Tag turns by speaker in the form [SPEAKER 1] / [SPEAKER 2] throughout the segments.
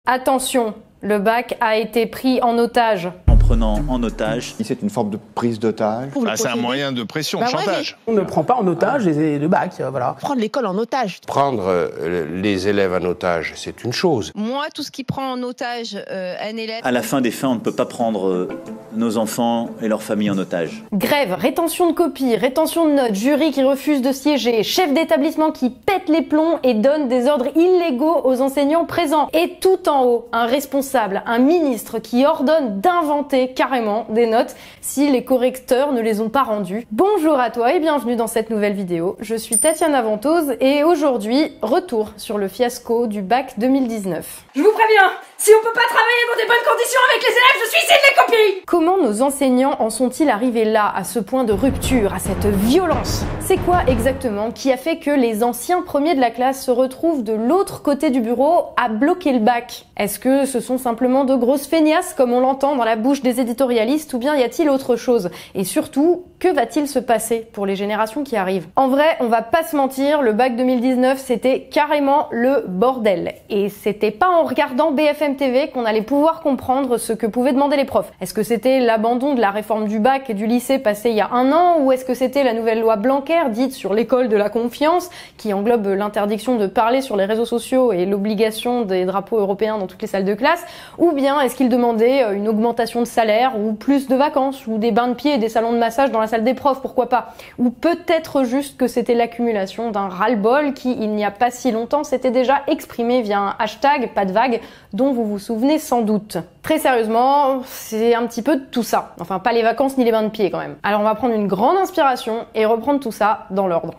[SPEAKER 1] Attention, le bac a été pris en otage.
[SPEAKER 2] En prenant en otage.
[SPEAKER 3] C'est une forme de prise d'otage.
[SPEAKER 4] C'est un moyen de pression, de chantage.
[SPEAKER 5] On ne prend pas en otage le bac, voilà.
[SPEAKER 6] Prendre l'école en otage.
[SPEAKER 7] Prendre les élèves en otage, c'est une chose.
[SPEAKER 8] Moi, tout ce qui prend en otage un élève...
[SPEAKER 2] À la fin des fins, on ne peut pas prendre nos enfants et leurs familles en otage.
[SPEAKER 1] Grève, rétention de copies, rétention de notes, jury qui refuse de siéger, chef d'établissement qui pète les plombs et donne des ordres illégaux aux enseignants présents. Et tout en haut, un responsable, un ministre qui ordonne d'inventer carrément des notes si les correcteurs ne les ont pas rendues. Bonjour à toi et bienvenue dans cette nouvelle vidéo. Je suis Tatiana Ventose et aujourd'hui, retour sur le fiasco du bac 2019.
[SPEAKER 9] Je vous préviens, si on peut pas travailler dans des bonnes conditions avec les élèves, je suicide les copies!
[SPEAKER 1] Comment nos enseignants en sont-ils arrivés là, à ce point de rupture, à cette violence? C'est quoi exactement qui a fait que les anciens premiers de la classe se retrouvent de l'autre côté du bureau à bloquer le bac? Est-ce que ce sont simplement de grosses feignasses comme on l'entend dans la bouche des éditorialistes ou bien y a-t-il autre chose? Et surtout, que va-t-il se passer pour les générations qui arrivent? En vrai, on va pas se mentir, le bac 2019 c'était carrément le bordel. Et c'était pas en regardant BFM TV qu'on allait pouvoir comprendre ce que pouvaient demander les profs. Est-ce que c'était l'abandon de la réforme du bac et du lycée passé il y a un an, ou est-ce que c'était la nouvelle loi Blanquer dite sur l'école de la confiance qui englobe l'interdiction de parler sur les réseaux sociaux et l'obligation des drapeaux européens dans toutes les salles de classe, ou bien est-ce qu'ils demandaient une augmentation de salaire ou plus de vacances ou des bains de pieds et des salons de massage dans la salle des profs, pourquoi pas? Ou peut-être juste que c'était l'accumulation d'un ras-le-bol qui, il n'y a pas si longtemps, s'était déjà exprimé via un hashtag pas de vague dont vous vous souvenez sans doute. Très sérieusement, c'est un petit peu de tout ça. Enfin, pas les vacances ni les bains de pieds quand même. Alors on va prendre une grande inspiration et reprendre tout ça dans l'ordre.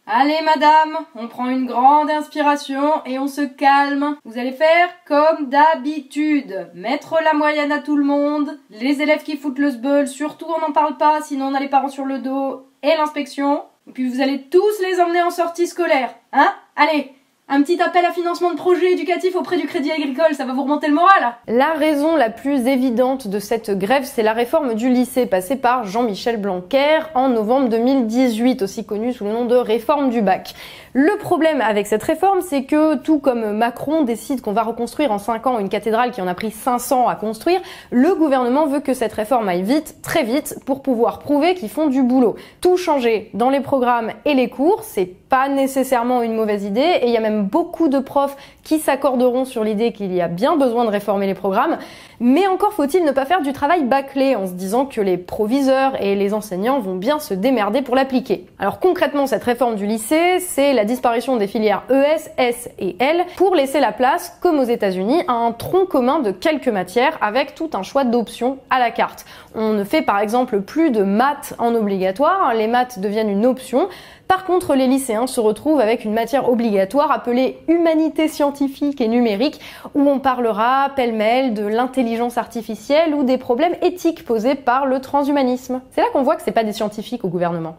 [SPEAKER 9] Allez madame, on prend une grande inspiration et on se calme. Vous allez faire comme d'habitude. Mettre la moyenne à tout le monde. Les élèves qui foutent le sbeul, surtout on n'en parle pas, sinon on a les parents sur le dos. Et l'inspection. Et puis vous allez tous les emmener en sortie scolaire. Hein? Allez! Un petit appel à financement de projet éducatif auprès du Crédit Agricole, ça va vous remonter le moral.
[SPEAKER 1] La raison la plus évidente de cette grève, c'est la réforme du lycée passée par Jean-Michel Blanquer en novembre 2018, aussi connue sous le nom de réforme du bac. Le problème avec cette réforme, c'est que tout comme Macron décide qu'on va reconstruire en 5 ans une cathédrale qui en a pris 500 à construire, le gouvernement veut que cette réforme aille vite, très vite, pour pouvoir prouver qu'ils font du boulot. Tout changer dans les programmes et les cours, c'est pas nécessairement une mauvaise idée, et il y a même beaucoup de profs qui s'accorderont sur l'idée qu'il y a bien besoin de réformer les programmes, mais encore faut-il ne pas faire du travail bâclé en se disant que les proviseurs et les enseignants vont bien se démerder pour l'appliquer. Alors concrètement, cette réforme du lycée, c'est la disparition des filières ES, S et L pour laisser la place, comme aux États-Unis, à un tronc commun de quelques matières avec tout un choix d'options à la carte. On ne fait par exemple plus de maths en obligatoire, les maths deviennent une option. Par contre, les lycéens se retrouvent avec une matière obligatoire appelée humanité scientifique et numérique, où on parlera pêle-mêle de l'intelligence artificielle ou des problèmes éthiques posés par le transhumanisme. C'est là qu'on voit que c'est pas des scientifiques au gouvernement.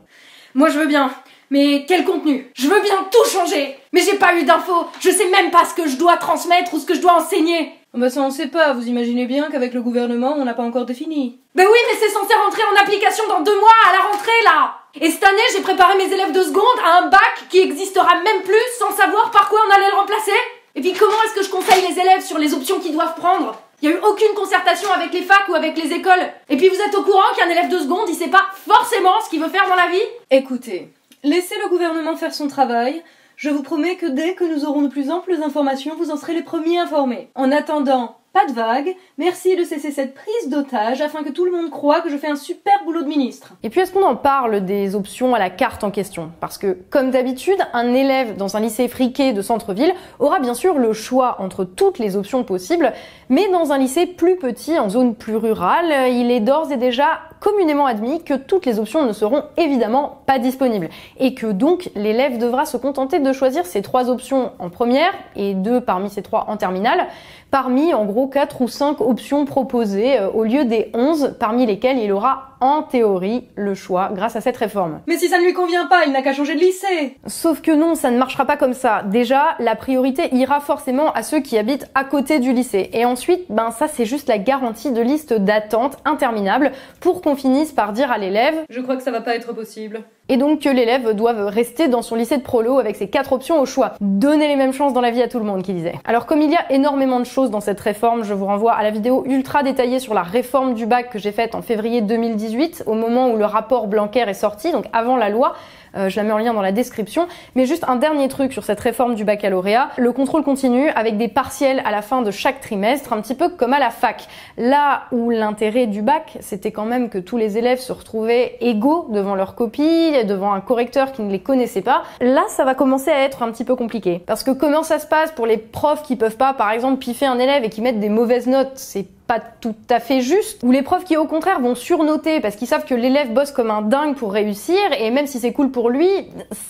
[SPEAKER 9] Moi je veux bien, mais quel contenu? Je veux bien tout changer, mais j'ai pas eu d'infos, je sais même pas ce que je dois transmettre ou ce que je dois enseigner.
[SPEAKER 10] Bah ça on sait pas, vous imaginez bien qu'avec le gouvernement on n'a pas encore défini.
[SPEAKER 9] Ben oui, mais c'est censé rentrer en application dans 2 mois à la rentrée là. Et cette année j'ai préparé mes élèves de seconde à un bac qui existera même plus sans savoir par quoi on allait le remplacer. Et puis comment est-ce que je conseille les élèves sur les options qu'ils doivent prendre? Il y a eu aucune concertation avec les facs ou avec les écoles. Et puis vous êtes au courant qu'un élève de seconde il sait pas forcément ce qu'il veut faire dans la vie?
[SPEAKER 10] Écoutez, laissez le gouvernement faire son travail. Je vous promets que dès que nous aurons de plus amples informations, vous en serez les premiers informés. En attendant, pas de vague, merci de cesser cette prise d'otage afin que tout le monde croie que je fais un super boulot de ministre.
[SPEAKER 1] Et puis est-ce qu'on en parle des options à la carte en question? Parce que, comme d'habitude, un élève dans un lycée friqué de centre-ville aura bien sûr le choix entre toutes les options possibles, mais dans un lycée plus petit, en zone plus rurale, il est d'ores et déjà communément admis que toutes les options ne seront évidemment pas disponibles, et que donc l'élève devra se contenter de choisir ces 3 options en première et 2 parmi ces 3 en terminale, parmi en gros 4 ou 5 options proposées au lieu des 11 parmi lesquelles il aura en théorie, le choix grâce à cette réforme.
[SPEAKER 10] Mais si ça ne lui convient pas, il n'a qu'à changer de lycée.
[SPEAKER 1] Sauf que non, ça ne marchera pas comme ça. Déjà, la priorité ira forcément à ceux qui habitent à côté du lycée. Et ensuite, ça c'est juste la garantie de liste d'attente interminable pour qu'on finisse par dire à l'élève
[SPEAKER 10] « Je crois que ça va pas être possible ».
[SPEAKER 1] Et donc que l'élève doive rester dans son lycée de prolo avec ses 4 options au choix. Donner les mêmes chances dans la vie à tout le monde, qui disait. Alors comme il y a énormément de choses dans cette réforme, je vous renvoie à la vidéo ultra détaillée sur la réforme du bac que j'ai faite en février 2018, au moment où le rapport Blanquer est sorti, donc avant la loi. Je la mets en lien dans la description. Mais juste un dernier truc sur cette réforme du baccalauréat, le contrôle continu avec des partiels à la fin de chaque trimestre, un petit peu comme à la fac. Là où l'intérêt du bac, c'était quand même que tous les élèves se retrouvaient égaux devant leurs copies, devant un correcteur qui ne les connaissait pas. Là, ça va commencer à être un petit peu compliqué. Parce que comment ça se passe pour les profs qui peuvent pas, par exemple, piffer un élève et qui mettent des mauvaises notes? C'est pas tout à fait juste, ou les profs qui au contraire vont surnoter parce qu'ils savent que l'élève bosse comme un dingue pour réussir, et même si c'est cool pour lui,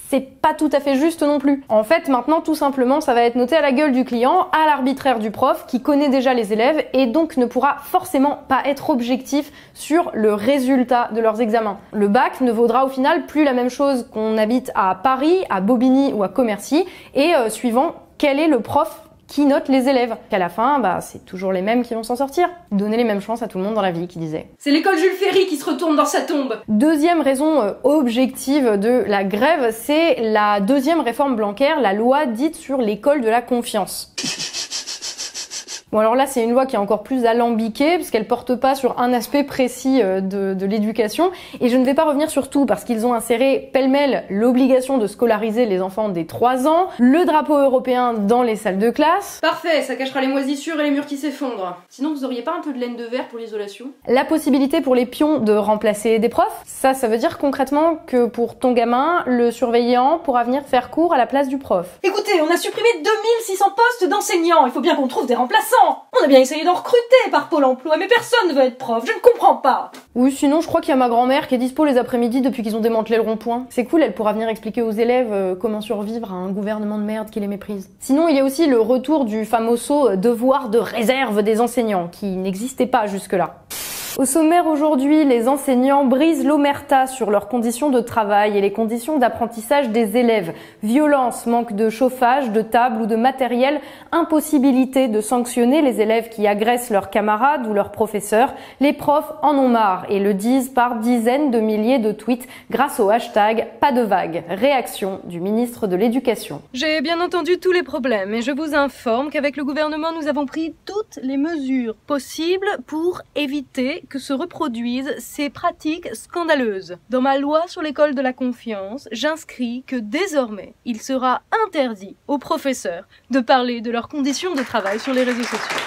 [SPEAKER 1] c'est pas tout à fait juste non plus. En fait, maintenant, tout simplement, ça va être noté à la gueule du client, à l'arbitraire du prof, qui connaît déjà les élèves, et donc ne pourra forcément pas être objectif sur le résultat de leurs examens. Le bac ne vaudra au final plus la même chose qu'on habite à Paris, à Bobigny ou à Commercy, et suivant quel est le prof qui note les élèves. Qu'à la fin, c'est toujours les mêmes qui vont s'en sortir. Donner les mêmes chances à tout le monde dans la vie, qui disait.
[SPEAKER 10] C'est l'école Jules Ferry qui se retourne dans sa tombe.
[SPEAKER 1] Deuxième raison objective de la grève, c'est la deuxième réforme Blanquer, la loi dite sur l'école de la confiance. Bon alors là c'est une loi qui est encore plus alambiquée parce qu'elle porte pas sur un aspect précis de l'éducation, et je ne vais pas revenir sur tout parce qu'ils ont inséré pêle-mêle l'obligation de scolariser les enfants dès 3 ans, le drapeau européen dans les salles de classe.
[SPEAKER 10] Parfait, ça cachera les moisissures et les murs qui s'effondrent. Sinon vous auriez pas un peu de laine de verre pour l'isolation?
[SPEAKER 1] La possibilité pour les pions de remplacer des profs, ça veut dire concrètement que pour ton gamin, le surveillant pourra venir faire cours à la place du prof.
[SPEAKER 10] Écoutez, on a supprimé 2600 postes d'enseignants, il faut bien qu'on trouve des remplaçants. On a bien essayé d'en recruter par Pôle emploi, mais personne ne veut être prof, je ne comprends pas.
[SPEAKER 1] Oui, sinon je crois qu'il y a ma grand-mère qui est dispo les après-midi depuis qu'ils ont démantelé le rond-point. C'est cool, elle pourra venir expliquer aux élèves comment survivre à un gouvernement de merde qui les méprise. Sinon, il y a aussi le retour du famoso devoir de réserve des enseignants, qui n'existait pas jusque-là. Au sommaire aujourd'hui, les enseignants brisent l'omerta sur leurs conditions de travail et les conditions d'apprentissage des élèves. Violence, manque de chauffage, de table ou de matériel, impossibilité de sanctionner les élèves qui agressent leurs camarades ou leurs professeurs. Les profs en ont marre et le disent par dizaines de milliers de tweets grâce au hashtag pas de vague. Réaction du ministre de l'Éducation.
[SPEAKER 10] J'ai bien entendu tous les problèmes et je vous informe qu'avec le gouvernement, nous avons pris toutes les mesures possibles pour éviter que se reproduisent ces pratiques scandaleuses. Dans ma loi sur l'école de la confiance, j'inscris que désormais, il sera interdit aux professeurs de parler de leurs conditions de travail sur les réseaux sociaux.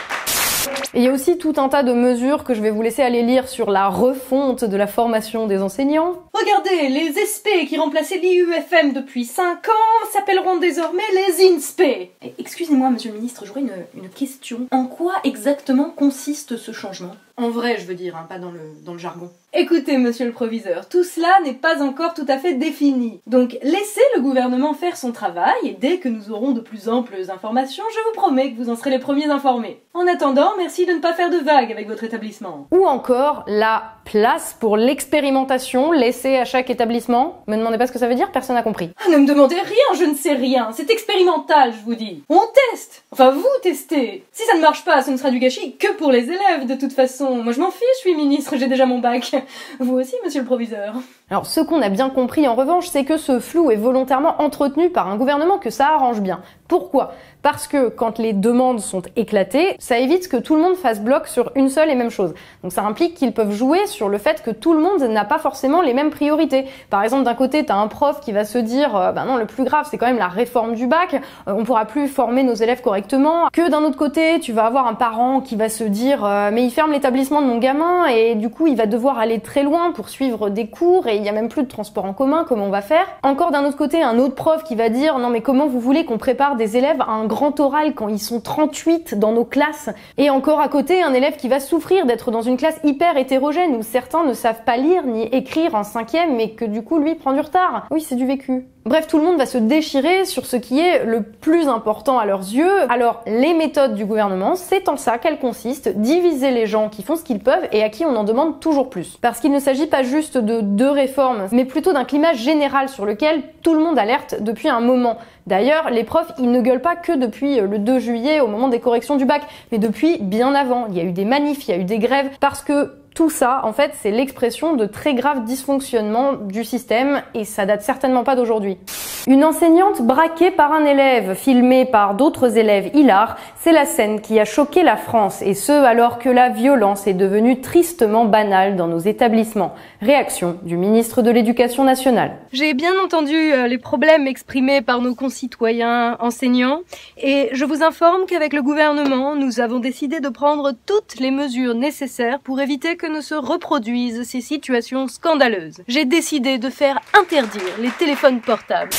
[SPEAKER 1] Et il y a aussi tout un tas de mesures que je vais vous laisser aller lire sur la refonte de la formation des enseignants.
[SPEAKER 10] Regardez, les SP qui remplaçaient l'IUFM depuis 5 ans s'appelleront désormais les INSP. Excusez-moi, monsieur le ministre, j'aurais une question. En quoi exactement consiste ce changement? En vrai, je veux dire, pas dans le jargon. Écoutez, monsieur le proviseur, tout cela n'est pas encore tout à fait défini. Donc, laissez le gouvernement faire son travail, et dès que nous aurons de plus amples informations, je vous promets que vous en serez les premiers informés. En attendant, merci de ne pas faire de vagues avec votre établissement.
[SPEAKER 1] Ou encore, la place pour l'expérimentation laissée à chaque établissement. Me demandez pas ce que ça veut dire, personne n'a compris.
[SPEAKER 10] Ah, ne me demandez rien, je ne sais rien. C'est expérimental, je vous dis. On teste. Enfin, vous testez. Si ça ne marche pas, ce ne sera du gâchis que pour les élèves, de toute façon. Moi, je m'en fiche, je suis ministre, j'ai déjà mon bac. Vous aussi, monsieur le proviseur.
[SPEAKER 1] Alors, ce qu'on a bien compris, en revanche, c'est que ce flou est volontairement entretenu par un gouvernement que ça arrange bien. Pourquoi? Parce que quand les demandes sont éclatées, ça évite que tout le monde fasse bloc sur une seule et même chose. Donc ça implique qu'ils peuvent jouer sur le fait que tout le monde n'a pas forcément les mêmes priorités. Par exemple, d'un côté, t'as un prof qui va se dire non, le plus grave, c'est quand même la réforme du bac, on pourra plus former nos élèves correctement. Que d'un autre côté, tu vas avoir un parent qui va se dire mais il ferme l'établissement de mon gamin et du coup, il va devoir aller très loin pour suivre des cours et il y a même plus de transport en commun, comment on va faire? Encore d'un autre côté, un autre prof qui va dire non mais comment vous voulez qu'on prépare des élèves à un grand oral quand ils sont 38 dans nos classes? Et encore à côté, un élève qui va souffrir d'être dans une classe hyper hétérogène où certains ne savent pas lire ni écrire en 5e mais que du coup lui prend du retard. Oui, c'est du vécu. Bref, tout le monde va se déchirer sur ce qui est le plus important à leurs yeux. Alors, les méthodes du gouvernement, c'est en ça qu'elles consistent, diviser les gens qui font ce qu'ils peuvent et à qui on en demande toujours plus. Parce qu'il ne s'agit pas juste de 2 réformes, mais plutôt d'un climat général sur lequel tout le monde alerte depuis un moment. D'ailleurs, les profs, ils ne gueulent pas que depuis le 2 juillet au moment des corrections du bac, mais depuis bien avant. Il y a eu des manifs, il y a eu des grèves, parce que tout ça, en fait, c'est l'expression de très graves dysfonctionnements du système et ça date certainement pas d'aujourd'hui. Une enseignante braquée par un élève, filmée par d'autres élèves hilars, c'est la scène qui a choqué la France, et ce alors que la violence est devenue tristement banale dans nos établissements. Réaction du ministre de l'Éducation nationale.
[SPEAKER 10] J'ai bien entendu les problèmes exprimés par nos concitoyens enseignants et je vous informe qu'avec le gouvernement, nous avons décidé de prendre toutes les mesures nécessaires pour éviter que ne se reproduisent ces situations scandaleuses. J'ai décidé de faire interdire les téléphones portables.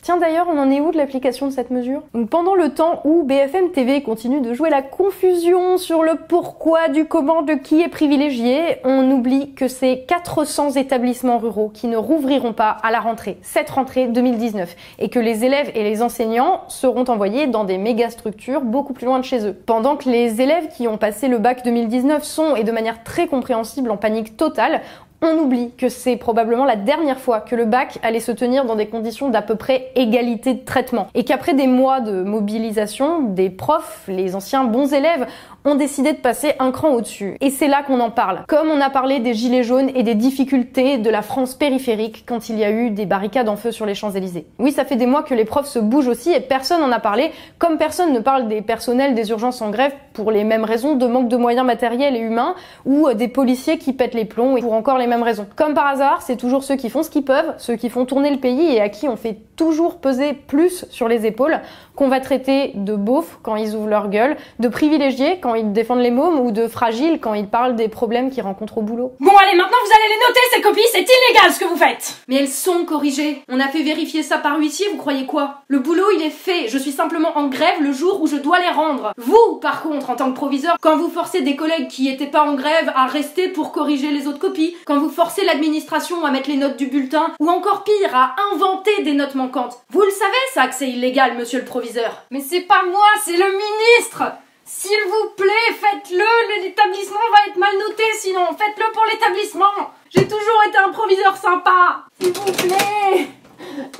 [SPEAKER 1] Tiens d'ailleurs, on en est où de l'application de cette mesure? Donc, pendant le temps où BFM TV continue de jouer la confusion sur le pourquoi, du comment, de qui est privilégié, on oublie que c'est 400 établissements ruraux qui ne rouvriront pas à la rentrée, cette rentrée 2019, et que les élèves et les enseignants seront envoyés dans des méga structures beaucoup plus loin de chez eux. Pendant que les élèves qui ont passé le bac 2019 sont, et de manière très compréhensible, en panique totale, on oublie que c'est probablement la dernière fois que le bac allait se tenir dans des conditions d'à peu près égalité de traitement. Et qu'après des mois de mobilisation, des profs, les anciens bons élèves, ont décidé de passer un cran au-dessus. Et c'est là qu'on en parle. Comme on a parlé des gilets jaunes et des difficultés de la France périphérique quand il y a eu des barricades en feu sur les Champs-Élysées. Oui, ça fait des mois que les profs se bougent aussi et personne n'en a parlé, comme personne ne parle des personnels des urgences en grève pour les mêmes raisons de manque de moyens matériels et humains, ou des policiers qui pètent les plombs et pour encore les mêmes raisons. Comme par hasard, c'est toujours ceux qui font ce qu'ils peuvent, ceux qui font tourner le pays et à qui on fait toujours peser plus sur les épaules, qu'on va traiter de beaufs quand ils ouvrent leur gueule, de privilégiés quand ils défendent les mômes ou de fragiles quand ils parlent des problèmes qu'ils rencontrent au boulot.
[SPEAKER 9] Bon allez, maintenant vous allez les noter ces copies, c'est illégal ce que vous faites. Mais elles sont corrigées. On a fait vérifier ça par huissier, vous croyez quoi? Le boulot il est fait, je suis simplement en grève le jour où je dois les rendre. Vous, par contre, en tant que proviseur, quand vous forcez des collègues qui étaient pas en grève à rester pour corriger les autres copies, quand vous forcez l'administration à mettre les notes du bulletin, ou encore pire, à inventer des notes manquantes, vous le savez ça que c'est illégal, monsieur le proviseur. Mais c'est pas moi, c'est le ministre. S'il vous plaît, faites-le, l'établissement va être mal noté sinon, faites-le pour l'établissement. J'ai toujours été un proviseur sympa. S'il vous plaît,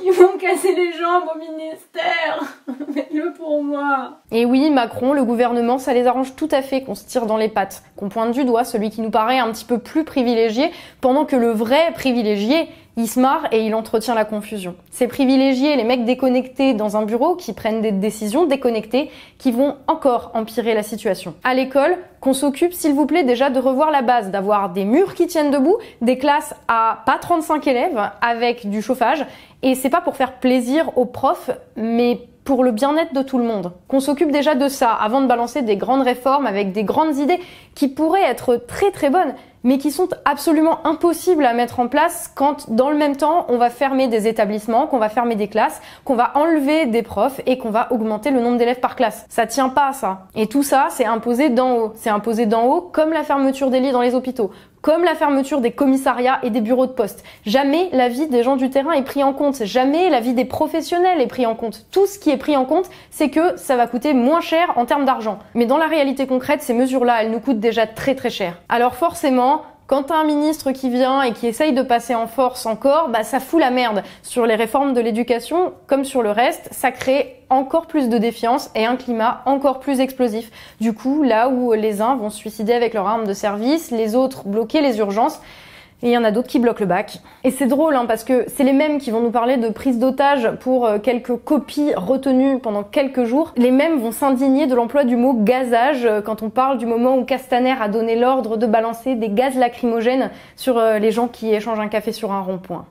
[SPEAKER 9] ils vont me casser les jambes au ministère. Faites-le pour moi.
[SPEAKER 1] Et oui, Macron, le gouvernement, ça les arrange tout à fait qu'on se tire dans les pattes, qu'on pointe du doigt celui qui nous paraît un petit peu plus privilégié, pendant que le vrai privilégié, il se marre et il entretient la confusion. Ces privilégiés, les mecs déconnectés dans un bureau qui prennent des décisions déconnectées qui vont encore empirer la situation. À l'école, qu'on s'occupe s'il vous plaît déjà de revoir la base, d'avoir des murs qui tiennent debout, des classes à pas 35 élèves avec du chauffage, et c'est pas pour faire plaisir aux profs, mais pour le bien-être de tout le monde. Qu'on s'occupe déjà de ça avant de balancer des grandes réformes avec des grandes idées qui pourraient être très très bonnes, mais qui sont absolument impossibles à mettre en place quand, dans le même temps, on va fermer des établissements, qu'on va fermer des classes, qu'on va enlever des profs et qu'on va augmenter le nombre d'élèves par classe. Ça tient pas, ça. Et tout ça, c'est imposé d'en haut. C'est imposé d'en haut comme la fermeture des lits dans les hôpitaux, comme la fermeture des commissariats et des bureaux de poste. Jamais la vie des gens du terrain est pris en compte, jamais la vie des professionnels est pris en compte. Tout ce qui est pris en compte, c'est que ça va coûter moins cher en termes d'argent. Mais dans la réalité concrète, ces mesures-là, elles nous coûtent déjà très très cher. Alors forcément, quand t'as un ministre qui vient et qui essaye de passer en force encore, bah ça fout la merde. Sur les réformes de l'éducation, comme sur le reste, ça crée encore plus de défiance et un climat encore plus explosif. Du coup, là où les uns vont se suicider avec leur arme de service, les autres bloquer les urgences, et il y en a d'autres qui bloquent le bac. Et c'est drôle parce que c'est les mêmes qui vont nous parler de prise d'otage pour quelques copies retenues pendant quelques jours. Les mêmes vont s'indigner de l'emploi du mot gazage quand on parle du moment où Castaner a donné l'ordre de balancer des gaz lacrymogènes sur les gens qui échangent un café sur un rond-point.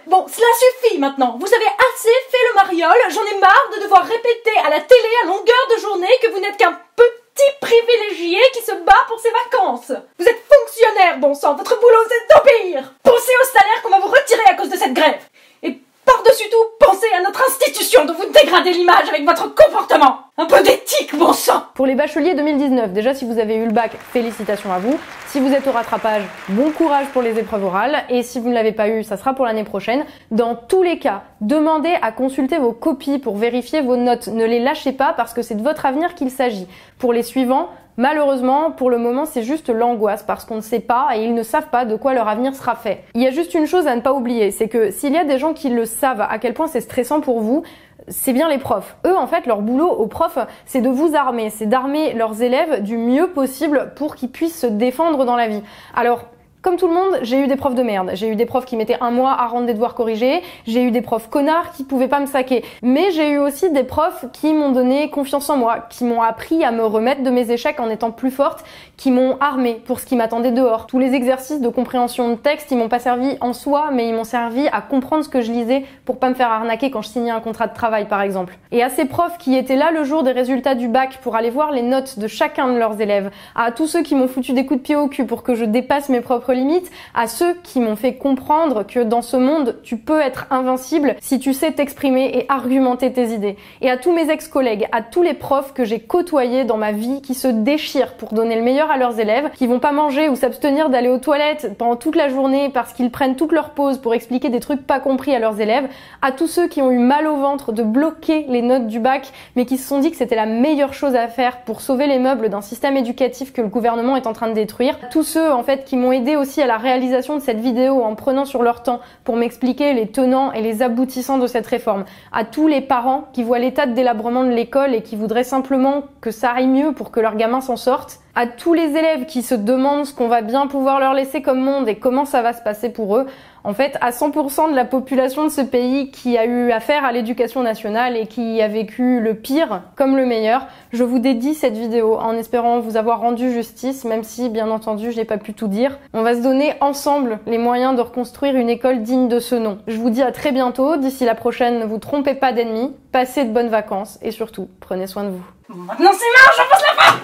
[SPEAKER 10] Bon, cela suffit maintenant. Vous avez assez fait le mariole. J'en ai marre de devoir répéter à la télé à longueur de journée que vous n'êtes qu'un petit privilégié qui se bat pour ses vacances. Vous êtes fonctionnaire, bon sang. Votre boulot, c'est d'obéir. Pensez au salaire qu'on va vous retirer à cause de cette grève. Et par-dessus tout, pensez à notre institution dont vous dégradez. dégradez l'image avec votre comportement. Un peu d'éthique, bon sang.
[SPEAKER 1] Pour les bacheliers 2019, déjà si vous avez eu le bac, félicitations à vous. Si vous êtes au rattrapage, bon courage pour les épreuves orales. Et si vous ne l'avez pas eu, ça sera pour l'année prochaine. Dans tous les cas, demandez à consulter vos copies pour vérifier vos notes. Ne les lâchez pas parce que c'est de votre avenir qu'il s'agit. Pour les suivants, malheureusement, pour le moment, c'est juste l'angoisse parce qu'on ne sait pas et ils ne savent pas de quoi leur avenir sera fait. Il y a juste une chose à ne pas oublier, c'est que s'il y a des gens qui le savent à quel point c'est stressant pour vous, c'est bien les profs. Eux, en fait, leur boulot aux profs, c'est de vous armer, c'est d'armer leurs élèves du mieux possible pour qu'ils puissent se défendre dans la vie. Alors, comme tout le monde, j'ai eu des profs de merde. J'ai eu des profs qui mettaient un mois à rendre des devoirs corrigés. J'ai eu des profs connards qui pouvaient pas me saquer. Mais j'ai eu aussi des profs qui m'ont donné confiance en moi, qui m'ont appris à me remettre de mes échecs en étant plus forte, qui m'ont armée pour ce qui m'attendait dehors. Tous les exercices de compréhension de texte, ils m'ont pas servi en soi, mais ils m'ont servi à comprendre ce que je lisais pour pas me faire arnaquer quand je signais un contrat de travail, par exemple. Et à ces profs qui étaient là le jour des résultats du bac pour aller voir les notes de chacun de leurs élèves, à tous ceux qui m'ont foutu des coups de pied au cul pour que je dépasse mes propres limites, à ceux qui m'ont fait comprendre que dans ce monde, tu peux être invincible si tu sais t'exprimer et argumenter tes idées. Et à tous mes ex-collègues, à tous les profs que j'ai côtoyés dans ma vie qui se déchirent pour donner le meilleur à leurs élèves, qui vont pas manger ou s'abstenir d'aller aux toilettes pendant toute la journée parce qu'ils prennent toute leur pause pour expliquer des trucs pas compris à leurs élèves, à tous ceux qui ont eu mal au ventre de bloquer les notes du bac mais qui se sont dit que c'était la meilleure chose à faire pour sauver les meubles d'un système éducatif que le gouvernement est en train de détruire, tous ceux en fait qui m'ont aidé aussi à la réalisation de cette vidéo en prenant sur leur temps pour m'expliquer les tenants et les aboutissants de cette réforme, à tous les parents qui voient l'état de délabrement de l'école et qui voudraient simplement que ça aille mieux pour que leurs gamins s'en sortent, à tous les élèves qui se demandent ce qu'on va bien pouvoir leur laisser comme monde et comment ça va se passer pour eux, en fait, à 100% de la population de ce pays qui a eu affaire à l'éducation nationale et qui a vécu le pire comme le meilleur, je vous dédie cette vidéo en espérant vous avoir rendu justice, même si, bien entendu, je n'ai pas pu tout dire. On va se donner ensemble les moyens de reconstruire une école digne de ce nom. Je vous dis à très bientôt, d'ici la prochaine, ne vous trompez pas d'ennemis, passez de bonnes vacances et surtout, prenez soin de vous.
[SPEAKER 10] Maintenant c'est marre, j'en passe la fin.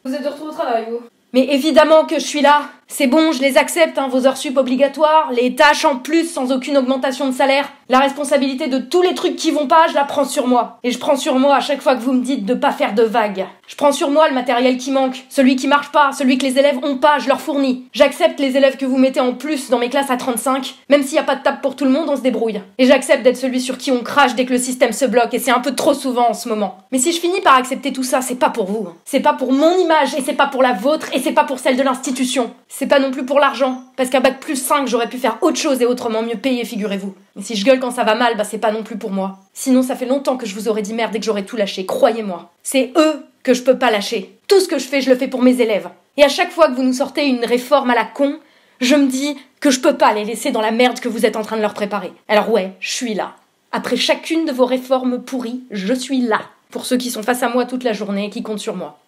[SPEAKER 9] Vous êtes de retour au travail, vous?
[SPEAKER 10] Mais évidemment que je suis là. C'est bon, je les accepte, vos heures sup obligatoires, les tâches en plus sans aucune augmentation de salaire. La responsabilité de tous les trucs qui vont pas, je la prends sur moi. Et je prends sur moi à chaque fois que vous me dites de pas faire de vagues. Je prends sur moi le matériel qui manque, celui qui marche pas, celui que les élèves ont pas, je leur fournis. J'accepte les élèves que vous mettez en plus dans mes classes à 35, même s'il y a pas de table pour tout le monde, on se débrouille. Et j'accepte d'être celui sur qui on crache dès que le système se bloque, et c'est un peu trop souvent en ce moment. Mais si je finis par accepter tout ça, c'est pas pour vous. C'est pas pour mon image, et c'est pas pour la vôtre, et c'est pas pour celle de l'institution. C'est pas non plus pour l'argent, parce qu'un bac plus 5, j'aurais pu faire autre chose et autrement mieux payer, figurez-vous. Mais si je gueule quand ça va mal, c'est pas non plus pour moi. Sinon, ça fait longtemps que je vous aurais dit merde et que j'aurais tout lâché, croyez-moi. C'est eux que je peux pas lâcher. Tout ce que je fais, je le fais pour mes élèves. Et à chaque fois que vous nous sortez une réforme à la con, je me dis que je peux pas les laisser dans la merde que vous êtes en train de leur préparer. Alors ouais, je suis là. Après chacune de vos réformes pourries, je suis là. Pour ceux qui sont face à moi toute la journée et qui comptent sur moi.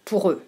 [SPEAKER 10] Pour eux.